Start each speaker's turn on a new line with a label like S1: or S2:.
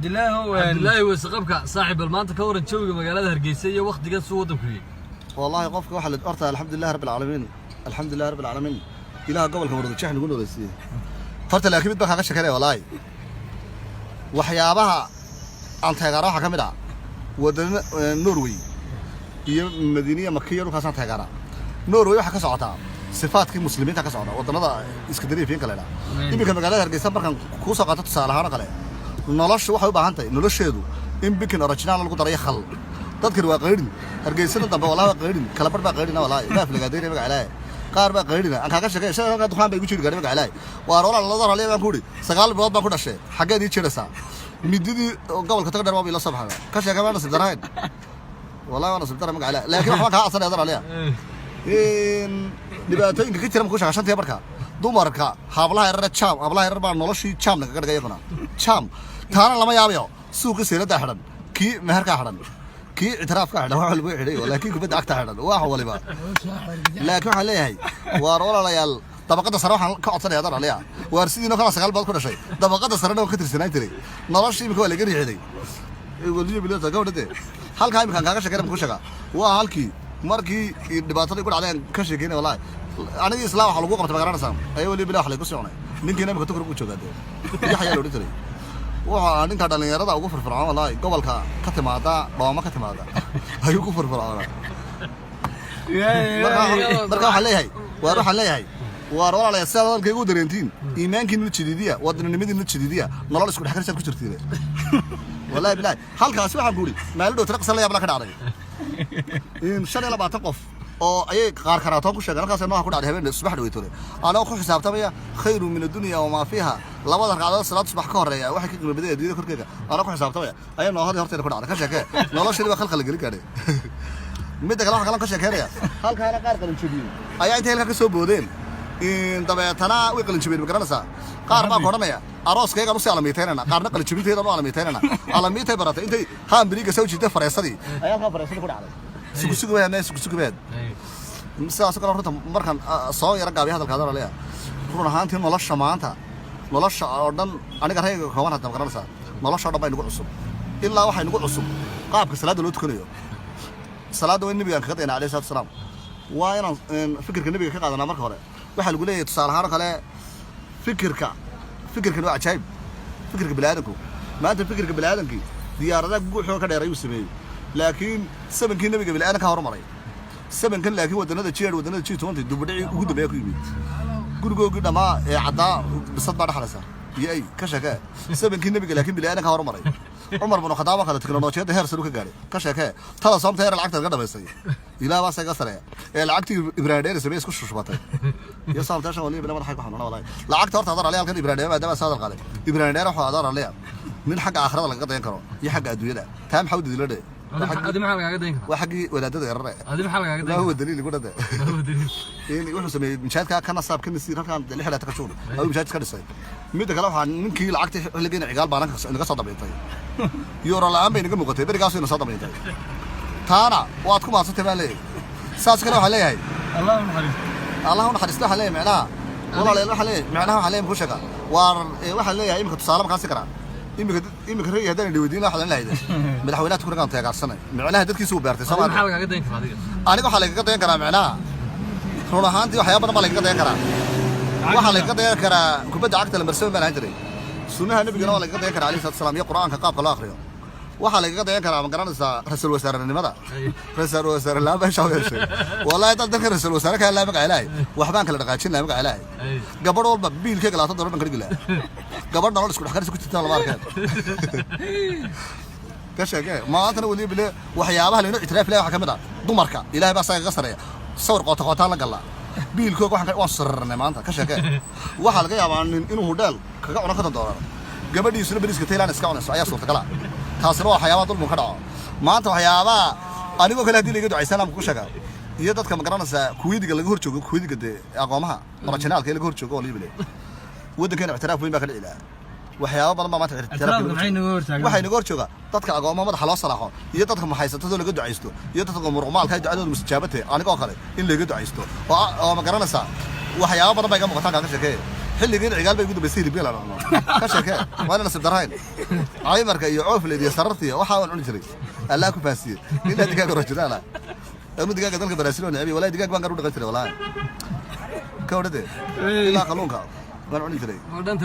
S1: الله وسقبك صاحب المنطقة كورن شوي مقالات هرقيسية وقت جت صوتك فيه
S2: والله قفك واحد أرتها الحمد لله رب العالمين الحمد لله رب العالمين إله قبل كم رضي شحن يقولوا بس فرت الأكيد بقى حاجة شكلها والله وحيابها عن تجارة حكمها ودن نروي هي مدينة مكية وكاسات تجارة نروي حكى صعطة صفات كمسلمين حكى صعطة وطننا إسكندرية فين كلنا يمكن مقالات هرقيسة بركان كوسا قطة صالحة كلنا nolosha waxa u baahan tahay nolosheedu in bikin original lagu daro khal dadkii waa qeydin hargeysada dambe walaal qeydin kala barba qeydina walaal ilaaf laga deeray magac ilaahay qaar ba qeydina aan kaga shaqeey shaqada dukaan bay ugu jiri gaadhay magac ilaahay waa roolal la daro leeyahay ku ri 9 bilood baan ku dhashay xageed ii jiraysaa mididii gobolka taga dharmo ila sabxada ka sheegay ma nasib darayn walaal ma nasib daray magac ilaahay laakiin waxa ka asan yadar leeyahay in dhibaatooyinka ka jira ku shaqashantay marka dumarka hablaha yarar jaam hablaha yarar baa noloshii jaam laga dhigayna jaam taana lama yaabayo suuqa seelada xidhan kii meherka xidhan kii itiraafka xidhan waxa lagu xidhay laakiin kubada agta xidhan waa waliba laakiin waxa leeyahay waa walaalayaal dabaqada sare waxaan ka codsanaya dad aliya waar sidii kala 9 bood ku dhashay dabaqada sare oo ka tirsanay tiray noloshii imika waa laga riixday waliba bilaa gabadha halka imika kaaga shaqeyn ku shaqa waa halkii markii dhibaatada ku dhacday ka sheekeynay wallahi aniga islaam waxa lagu qabtay magaranaysan ay waliba bilaa wax lagu soconay ninkiina imika tukar ku joogaaday yaxya loo dhintay waxa ninka dhalinyarada ugu firfircoon wallahi gobolka ka timaada dhooma ka timaada ayuu ku firfircoon marka waxa leeyahay waa walaalayaal sidoo ugu dareentiin iimaankiina jididiya wadannimadiina jididiya nolol isku dhaxkarsan ku jirtiin wallahi billahi halkaas waxa guuri meel dhow taraq salaya bala ka dhacday in 25 qof oo ay qaar karaato ku sheegay halkaas nooha ku dhacday habeen subax dhaweytore ana ku xisaabtamaya khayru min ad-dunya wa ma fiha labada ragcadood salaad subax ka horeeya waxa ka qiimadeeyay diida korkeega ana ku xisaabtamaya ayaa noohada horteeda ku dhacday ka sheekay noloshii waa khalkhal gali kaaday mid kale waxa kala ka sheekeynaya halkaana qaar qalin jabiyay ayaa inta halka ka soo boodeen in dabeetana way qalin jabiyay magaranaysa qaar baa koranaya arooskayga u saalamiiteynana qaarna qalin jabinteeda oo alamiiteynana alamiitay baratay intay haambiriga soo jiitay fareesadii ayaa ka fareesada ku dhacday sugu weeyaan sidaas kale runta markan soo yara gaabi hadalkaada leeyahay run ahaantii nolosha maanta nolosha oo dhan aniga rayga kooban hadda garanaysaa nolosha oo dhan bay nagu cusub ilaa waxay nagu cusub qaabka salaada loo tukanayo salaada waa nabiga ka qadayna alayhi salaam waa inaan fikirka nabiga ka qaadanaa marka hore waxa lagu leeyahay tusaalahaan kale fikirka waa ajaayib fikirka bilaadanku maanta fikirka bilaadanki diyaaradaha guuxoo ka dheeray uu sameeyay laakiin sabankii nabiga bilaadan ka hormaray sabankan laakiin wadanada G20 dubadhii ugu dambeeyay ku yimid gurigoogii dhamaa ee cadaa bisad baa dhaxlaysa yey ka shaqee sabankii nabiga laakiin bilaadan ka hormaray Umar ibn Khattab kala tiknoolajiyada heer sare ka gaaray ka shaqee tala soomta heer lacagta ka dhameysay ilaa baa saga sare ee lacagtii Ibrahim Dheer sameeyay isku shushbatay ya soomta shan waliba lama xaq waxaan wallahi lacagta horta hadar halkan Ibrahim maadaama saadal qaaday Ibrahim Dheer waxa hadar halay min xagga aakhirada laga dayn karo iyo xagga adduunyada taam xawdi dilade
S1: هذه محل قاعد ينكر
S2: وحقي ولادته يرى
S1: هذه محل قاعد
S2: لا هو الدليل يقول هذا
S1: هو الدليل
S2: يعني وحنا سمي مشاهد كان صاب كان يصير كان اللي حلا تكشون أو مشاهد كان يصير ميدا كلام عن من كي العقد اللي جينا عقال بانك إنك صادق بينتهي يورا العام بينك مقتدر برجع سوينا صادق بينتهي ثانا واتكم عصت بالله ساس كلام عليه هاي الله نحرس له عليه معناه والله لا عليه معناه عليه مخشقة واحد ليه يمكن تصالح كان سكران imika rag hadaan dhiwadiin la xalan lahayd madaxweynaha ku ragaan taagaarsanay macnaha dadkiisu u beertay
S1: Soomaaliya waxa laga dayn karaa
S2: aniga waxa laga dayn karaa macnaha run ahaantii waxyaabo badan laga dayn karaa waxa laga dayn karaa kubadda cagta la marsan baan jiray sunnaha nabigana waa laga dayn karaa alayhi salaam iyo quraanka qaabka loo akhriyo waxa laga dayn karaa ma garanaysaa rasuul wasaaranimada rasuul wasaar la baa shaqeeyay wallahi dadka rasuul wasaar ka la magac ilaahay waxbaan kala dhaqaajin la magac ilaahay gabadh walba biilkeega la toddoba ban kadhigla gabadh nolol isku dhaxkarsi ku jirta laba arkay ka sheegay maantana wali bile waxyaabaha leeno itiraaf ilaahay waxa kamid ah dumarka ilaahay baa saga sareeya sawir qoto la gala biilkooga waxaan sararnay maanta ka sheegay waxa laga yaabaa inuu hodeel kaga cuna ka doonaa gabadhiisuna bariiska Thailand iska cunayso ayaa suurtagal ah taasina waa waxyaabaha dulmu ka dhaco maanta waxyaabaha anigoo kale hadii laga ducaysan ama ku sheega iyo dadka ma garanaysaa kuwiidiga laga hor joogo kuwiidiga aqoomaha marjinaalka laga hor joogo oo liibile waddankeena ictiraaf weyn baa ka dhicilaa waxyaabo badan baa maanta ictiraaf waxay naga hor jooga dadka aqooma madaxa loo salaaxo iyo dadka maxaysatada laga ducaysto iyo dadka muruqmaalka ay ducadooda mustajaabate anigoo kale in laga ducaysto oo ma garanaysaa waxyaabo badan baa iga muuqataan ka sheekay حل غير عقال بيقولوا بيصير بيلا كشكه وانا نصب دراين اي marka iyo coof leediya sarartiya waxa aan cuni jiray Allah ku faasiyo ila digaag rajulala ama digaag dalka Barcelona abi walaa digaag baan gaar u dhaqan jiray walaa ka wadade ila qalonka baan cuni jiray
S1: ودنت